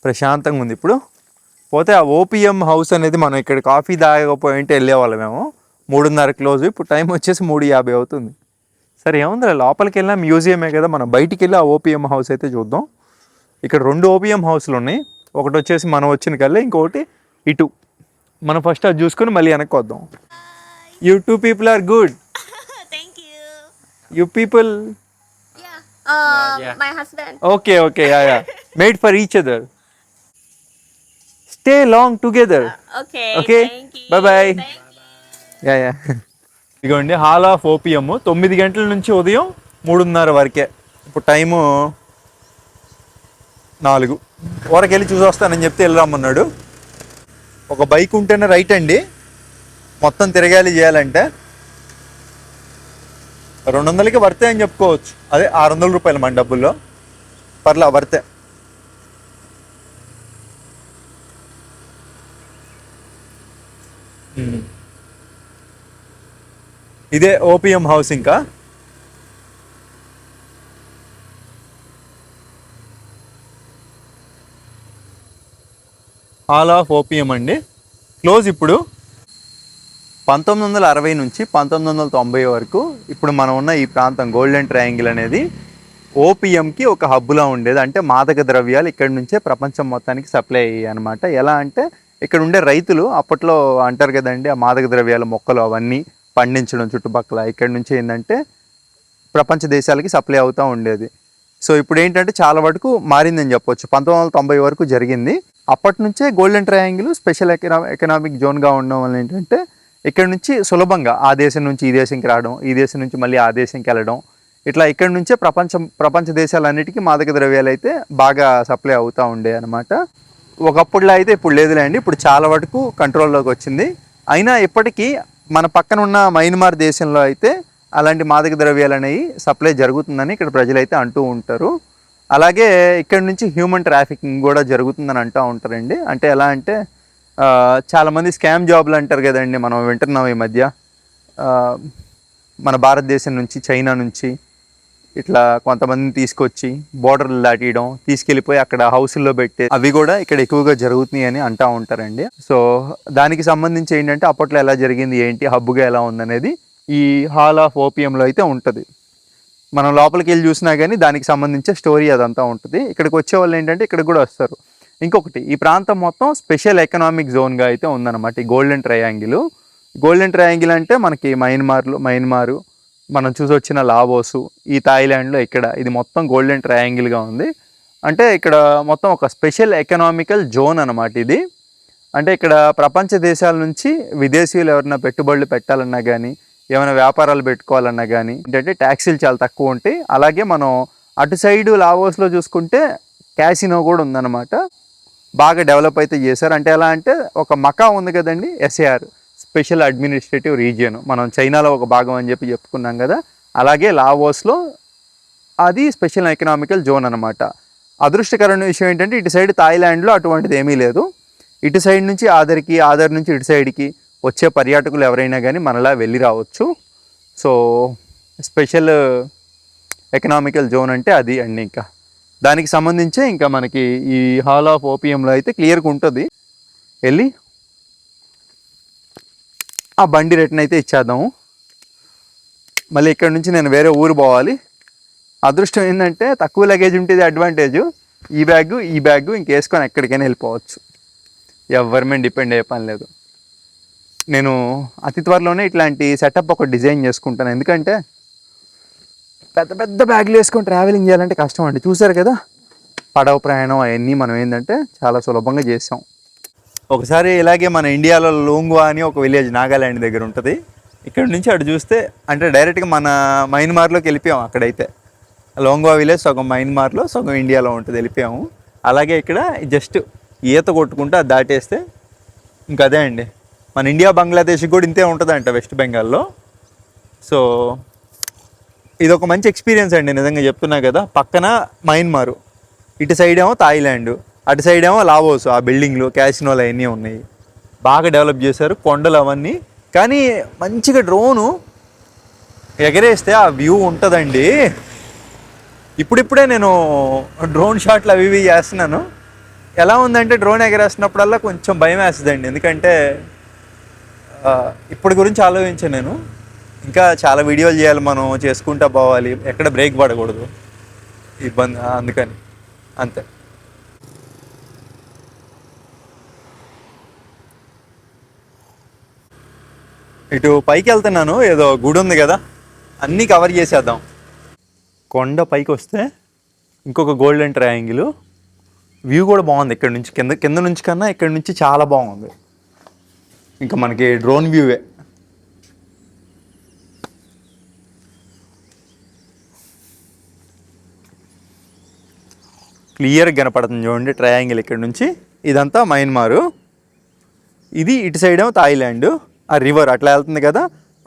[SPEAKER 1] ప్రశాంతంగా ఉంది. ఇప్పుడు పోతే ఆ ఓపిఎం హౌస్ అనేది మనం ఇక్కడ కాఫీ తాగకపోయింటే వెళ్ళేవాళ్ళం మేము. 3:30 క్లోజ్. ఇప్పుడు టైం వచ్చేసి 3:50 అవుతుంది. సరే ఏముంది, లోపలికి వెళ్ళినా మ్యూజియమే కదా, మనం బయటికి వెళ్ళి ఆ ఓపిఎం హౌస్ అయితే చూద్దాం. ఇక్కడ 2 ఓపిఎం హౌస్లు ఉన్నాయి. ఒకటి వచ్చేసి మనం వచ్చిన కల్లా, ఇంకొకటి ఇటు. మనం ఫస్ట్ అది చూసుకొని మళ్ళీ వెనక్కి వద్దాం. You 2 people are good.
[SPEAKER 7] Thank you.
[SPEAKER 1] You people.
[SPEAKER 7] My husband.
[SPEAKER 1] Okay okay, yeah made for each other. Stay long together.
[SPEAKER 7] Okay.
[SPEAKER 1] Okay,
[SPEAKER 7] Thank you.
[SPEAKER 1] Bye bye.
[SPEAKER 7] Thank you.
[SPEAKER 1] Yeah ఇదిగోండి హాల్ ఆఫ్ ఓపిఎం. 9 గంటల నుంచి ఉదయం 3:30 వరకే. ఇప్పుడు time 4 వరకు వెళ్ళి చూసి వస్తానని చెప్తే వెళ్ళి రమ్మన్నాడు. ఒక బైక్ ఉంటేనే రైట్ అండి, మొత్తం తిరగాలి చేయాలంటే 200కి వర్తే అని చెప్పుకోవచ్చు. అదే 600 రూపాయలు మన డబ్బుల్లో, పర్లా వర్తే. ఇదే ఓపిఎం హౌస్. ఇంకా హాల్ ఆఫ్ ఓపిఎం అండి. క్లోజ్ ఇప్పుడు. 1960 నుంచి 1990 వరకు ఇప్పుడు మనం ఉన్న ఈ ప్రాంతం గోల్డెన్ ట్రయాంగిల్ అనేది ఓపియంకి ఒక హబ్లా ఉండేది. అంటే మాదక ద్రవ్యాలు ఇక్కడ నుంచే ప్రపంచం మొత్తానికి సప్లై అయ్యాయి అనమాట. ఎలా అంటే ఇక్కడ ఉండే రైతులు అప్పట్లో అంటారు కదండి, ఆ మాదక ద్రవ్యాల మొక్కలు అవన్నీ పండించడం చుట్టుపక్కల ఇక్కడ నుంచి ఏంటంటే ప్రపంచ దేశాలకి సప్లై అవుతూ ఉండేది. సో ఇప్పుడు ఏంటంటే చాలా వరకు మారిందని చెప్పొచ్చు. 1990 వరకు జరిగింది. అప్పటి నుంచే గోల్డెన్ ట్రయాంగిల్ స్పెషల్ ఎకనామిక్ జోన్గా ఉండడం వల్ల ఏంటంటే ఇక్కడ నుంచి సులభంగా ఆ దేశం నుంచి ఈ దేశంకి రావడం, ఈ దేశం నుంచి మళ్ళీ ఆ దేశంకి వెళ్ళడం, ఇట్లా ఇక్కడ నుంచే ప్రపంచ దేశాలన్నిటికీ మాదక ద్రవ్యాలు అయితే బాగా సప్లై అవుతూ ఉండే అనమాట. ఒకప్పుడులో అయితే ఇప్పుడు లేదులేండి, ఇప్పుడు చాలా వరకు కంట్రోల్లోకి వచ్చింది. అయినా ఇప్పటికీ మన పక్కన ఉన్న మయన్మార్ దేశంలో అయితే అలాంటి మాదక ద్రవ్యాలు అనేవి సప్లై జరుగుతుందని ఇక్కడ ప్రజలైతే అంటూ ఉంటారు. అలాగే ఇక్కడ నుంచి హ్యూమన్ ట్రాఫికింగ్ కూడా జరుగుతుందని అంటూ ఉంటారండి. అంటే ఎలా అంటే చాలామంది స్కామ్ జాబ్లు అంటారు కదండి, మనం వింటున్నాం ఈ మధ్య. మన భారతదేశం నుంచి చైనా నుంచి ఇట్లా కొంతమందిని తీసుకొచ్చి బోర్డర్లు దాటియడం, తీసుకెళ్ళిపోయి అక్కడ హౌసుల్లో పెట్టే అవి కూడా ఇక్కడ ఎక్కువగా జరుగుతున్నాయి అని అంటూ ఉంటారండి. సో దానికి సంబంధించి ఏంటంటే అప్పట్లో ఎలా జరిగింది ఏంటి, హబ్బుగా ఎలా ఉందనేది ఈ హాల్ ఆఫ్ ఓపియంలో అయితే ఉంటుంది. మనం లోపలికి వెళ్ళి చూసినా కానీ దానికి సంబంధించే స్టోరీ అదంతా ఉంటుంది. ఇక్కడికి వచ్చే వాళ్ళు ఏంటంటే ఇక్కడికి కూడా వస్తారు. ఇంకొకటి, ఈ ప్రాంతం మొత్తం స్పెషల్ ఎకనామిక్ జోన్గా అయితే ఉందన్నమాట ఈ గోల్డెన్ ట్రయాంగిల్. గోల్డెన్ ట్రయాంగిల్ అంటే మనకి మయన్మారు, మనం చూసి వచ్చిన లావోసు, ఈ థాయిలాండ్లో ఇక్కడ ఇది మొత్తం గోల్డెన్ ట్రయాంగిల్గా ఉంది. అంటే ఇక్కడ మొత్తం ఒక స్పెషల్ ఎకనామికల్ జోన్ అనమాట ఇది. అంటే ఇక్కడ ప్రపంచ దేశాల నుంచి విదేశీయులు ఎవరైనా పెట్టుబడులు పెట్టాలన్నా కానీ, ఏమైనా వ్యాపారాలు పెట్టుకోవాలన్నా కానీ ఏంటంటే ట్యాక్సీలు చాలా తక్కువ ఉంటాయి. అలాగే మనం అటు సైడు లావోస్లో చూసుకుంటే క్యాసినో కూడా ఉందన్నమాట. బాగా డెవలప్ అయితే చేశారు. అంటే ఎలా అంటే ఒక మకా ఉంది కదండి, SAR స్పెషల్ అడ్మినిస్ట్రేటివ్ రీజియన్, మనం చైనాలో ఒక భాగం అని చెప్పుకున్నాం కదా, అలాగే లావోస్లో అది స్పెషల్ ఎకనామికల్ జోన్ అనమాట. అదృష్టకరమైన విషయం ఏంటంటే ఇటు సైడ్ థాయిలాండ్లో అటువంటిది ఏమీ లేదు. ఇటు సైడ్ నుంచి ఆదర్ నుంచి ఇటు సైడ్కి వచ్చే పర్యాటకులు ఎవరైనా కానీ మనలా వెళ్ళి రావచ్చు. సో స్పెషల్ ఎకనామికల్ జోన్ అంటే అది అండి. ఇంకా దానికి సంబంధించే ఇంకా మనకి ఈ హాల్ ఆఫ్ ఓపియంలో అయితే క్లియర్గా ఉంటుంది. వెళ్ళి ఆ బండి రిటర్న్ అయితే ఇచ్చేద్దాము. మళ్ళీ ఇక్కడ నుంచి నేను వేరే ఊరు పోవాలి. అదృష్టం ఏంటంటే తక్కువ లగేజ్ ఉంటుంది అడ్వాంటేజ్. ఈ బ్యాగ్ ఇంకేసుకొని ఎక్కడికైనా వెళ్ళిపోవచ్చు, ఎవరి మీద డిపెండ్ అయ్యే పని లేదు. నేను అతి త్వరలోనే ఇట్లాంటి సెటప్ ఒక డిజైన్ చేసుకుంటాను. ఎందుకంటే పెద్ద బ్యాగ్లు వేసుకొని ట్రావెలింగ్ చేయాలంటే కష్టం అండి. చూసారు కదా, పడవ ప్రయాణం అవన్నీ మనం ఏంటంటే చాలా సులభంగా చేసాం. ఒకసారి ఇలాగే మన ఇండియాలో లోంగ్వా అని ఒక విలేజ్ నాగాల్యాండ్ దగ్గర ఉంటుంది. ఇక్కడ నుంచి అటు చూస్తే అంటే డైరెక్ట్గా మన మయన్మార్లోకి వెళ్ళిపోయాం. అక్కడైతే లోంగ్వా విలేజ్ సగం మయన్మార్లో సగం ఇండియాలో ఉంటుంది, వెళ్ళిపోయాము. అలాగే ఇక్కడ జస్ట్ ఈత కొట్టుకుంటూ అది దాటేస్తే ఇంకా అదే అండి. మన ఇండియా బంగ్లాదేశ్ కూడా ఇంతే ఉంటుందంట వెస్ట్ బెంగాల్లో. సో ఇది ఒక మంచి ఎక్స్పీరియన్స్ అండి, నిజంగా చెప్తున్నా కదా. పక్కన మయన్మారు, ఇటు సైడ్ ఏమో థాయిలాండ్, అటు సైడ్ ఏమో లావోస్. ఆ బిల్డింగ్లు, క్యాసినోలు అవన్నీ ఉన్నాయి, బాగా డెవలప్ చేశారు, కొండలు అవన్నీ. కానీ మంచిగా డ్రోను ఎగరేస్తే ఆ వ్యూ ఉంటుందండి. ఇప్పుడిప్పుడే నేను డ్రోన్ షాట్లు అవి ఇవి చేస్తున్నాను. ఎలా ఉందంటే డ్రోన్ ఎగరేస్తున్నప్పుడల్లా కొంచెం భయం వేస్తుందండి. ఎందుకంటే ఇప్పుడు గురించి ఆలోచించాను నేను. ఇంకా చాలా వీడియోలు చేయాలి, మనం చేసుకుంటూ పోవాలి, ఎక్కడ బ్రేక్ పడకూడదు, ఇబ్బంది. అందుకని అంతే. ఇటు పైకి వెళ్తున్నాను, ఏదో గుడి ఉంది కదా, అన్నీ కవర్ చేసేద్దాం. కొండ పైకి వస్తే ఇంకొక గోల్డెన్ ట్రయాంగిల్. వ్యూ కూడా బాగుంది ఇక్కడ నుంచి, కింద నుంచి కన్నా ఇక్కడ నుంచి చాలా బాగుంది. ఇంకా మనకి డ్రోన్ వ్యూవే. క్లియర్గా కనపడుతుంది చూడండి ట్రయాంగిల్ ఇక్కడ నుంచి. ఇదంతా మయన్మారు, ఇది ఇటు సైడ్ ఏమో థాయిలాండ్, ఆ రివర్ అట్లా వెళ్తుంది కదా,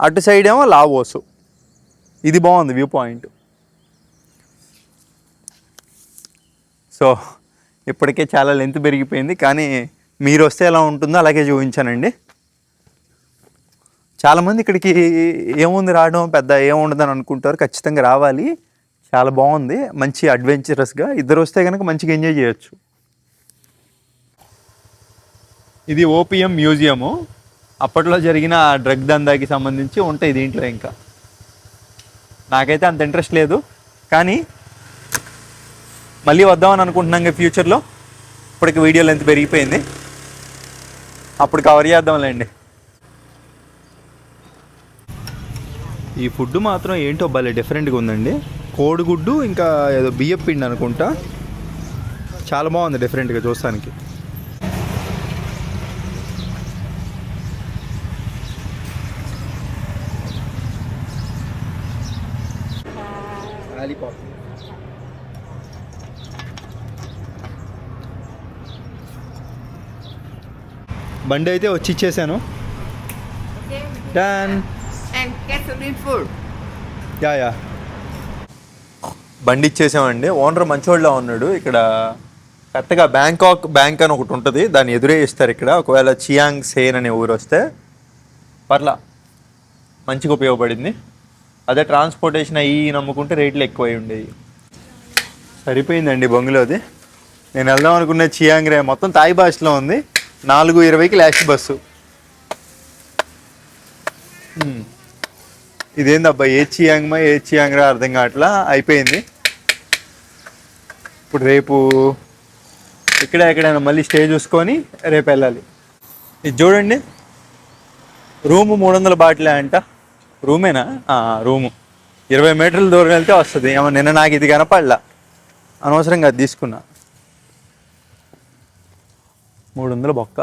[SPEAKER 1] అటు సైడ్ ఏమో లావోసు. ఇది బాగుంది వ్యూ పాయింట్. సో ఇప్పటికే చాలా లెంత్ పెరిగిపోయింది, కానీ మీరు వస్తే ఎలా ఉంటుందో అలాగే చూపించానండి. చాలామంది ఇక్కడికి ఏముంది రావడం, పెద్ద ఏముండదని అనుకుంటారు. ఖచ్చితంగా రావాలి, చాలా బాగుంది, మంచి అడ్వెంచరస్గా. ఇద్దరు వస్తే కనుక మంచిగా ఎంజాయ్ చేయొచ్చు. ఇది ఓపియం మ్యూజియము. అప్పట్లో జరిగిన ఆ డ్రగ్ దందాకి సంబంధించి ఉంటాయి దీంట్లో. ఇంకా నాకైతే అంత ఇంట్రెస్ట్ లేదు, కానీ మళ్ళీ వద్దామని అనుకుంటున్నాం ఇంకా ఫ్యూచర్లో. ఇప్పటికి వీడియో లెంత్ పెరిగిపోయింది, అప్పుడు కవర్ చేద్దాంలేండి. ఈ ఫుడ్ మాత్రం ఏంటో భలే డిఫరెంట్గా ఉందండి. కోడిగుడ్డు ఇంకా ఏదో బియ్యం పిండి అనుకుంటా, చాలా బాగుంది డిఫరెంట్గా చూస్తానికి. బండి అయితే వచ్చి ఇచ్చేసాను. Done.
[SPEAKER 3] And get some food.
[SPEAKER 1] Yeah బండి ఇచ్చేసామండి. ఓనర్ మంచోళ్ళ ఉన్నాడు. ఇక్కడ కరెక్ట్గా బ్యాంకాక్ బ్యాంక్ అని ఒకటి ఉంటుంది, దాన్ని ఎదురే ఇస్తారు ఇక్కడ. ఒకవేళ చియాంగ్ సేన్ అనే ఊరు వస్తే పర్లా మంచిగా ఉపయోగపడింది. అదే ట్రాన్స్పోర్టేషన్ అయ్యి నమ్ముకుంటే రేట్లు ఎక్కువై ఉండేవి. సరిపోయిందండి బొంగులోది. నేను వెళ్దాం అనుకున్న చియాంగ్ రే మొత్తం తాయి భాషలో ఉంది. 4:20కి లాస్ట్ బస్సు. ఇదేందబ్బా ఏ చియాంగ్ రా అర్థం కావట్లా. అయిపోయింది. ఇప్పుడు రేపు ఎక్కడైనా మళ్ళీ స్టే చూసుకొని రేపు వెళ్ళాలి. ఇది చూడండి, రూము 300 బాటిలే అంట. రూమేనా? రూము 20 మీటర్ల దూరం వెళ్తే వస్తుంది. ఏమో నిన్న నాకు ఇది కనపడలా, అనవసరంగా అది తీసుకున్నా. 300 బొక్క.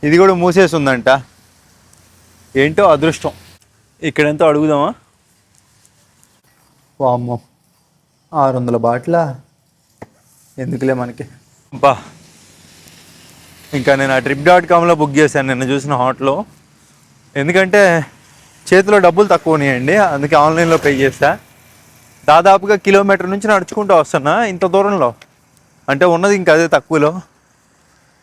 [SPEAKER 1] ఇది కూడా మూసేసి ఉందంట, ఏంటో అదృష్టం. ఇక్కడెంతో అడుగుదామా? వామ్మో 600 బాటిలా, ఎందుకులే మనకి. బా ఇంకా నేను ఆ trip.comలో బుక్ చేశాను నిన్న చూసిన హోటల్లో. ఎందుకంటే చేతిలో డబ్బులు తక్కువ ఉన్నాయండి, అందుకే ఆన్లైన్లో పే చేశా. దాదాపుగా కిలోమీటర్ నుంచి నడుచుకుంటూ వస్తున్నా ఇంత దూరంలో. అంటే ఉన్నది ఇంకా అదే తక్కువలో.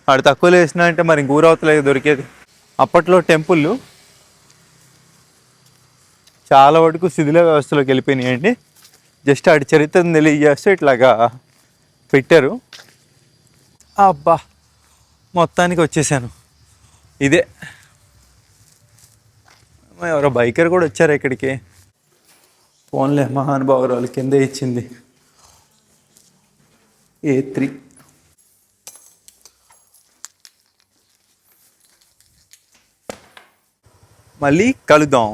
[SPEAKER 1] ఆడు తక్కువలో వేసినా అంటే మరి ఇంక ఊరవతలే దొరికేది. అప్పట్లో టెంపుళ్ళు చాలా వరకు శిథిల వ్యవస్థలోకి వెళ్ళిపోయినాయండి. జస్ట్ ఆడి చరిత్రను తెలియజేస్తే ఇట్లాగా పెట్టారు. అబ్బా మొత్తానికి వచ్చేసాను. ఇదే ఎవరో బైకర్ కూడా వచ్చారు ఇక్కడికి. ఫోన్లే మహానుభావురాలు కింద ఇచ్చింది A3. మళ్ళీ కలుద్దాం.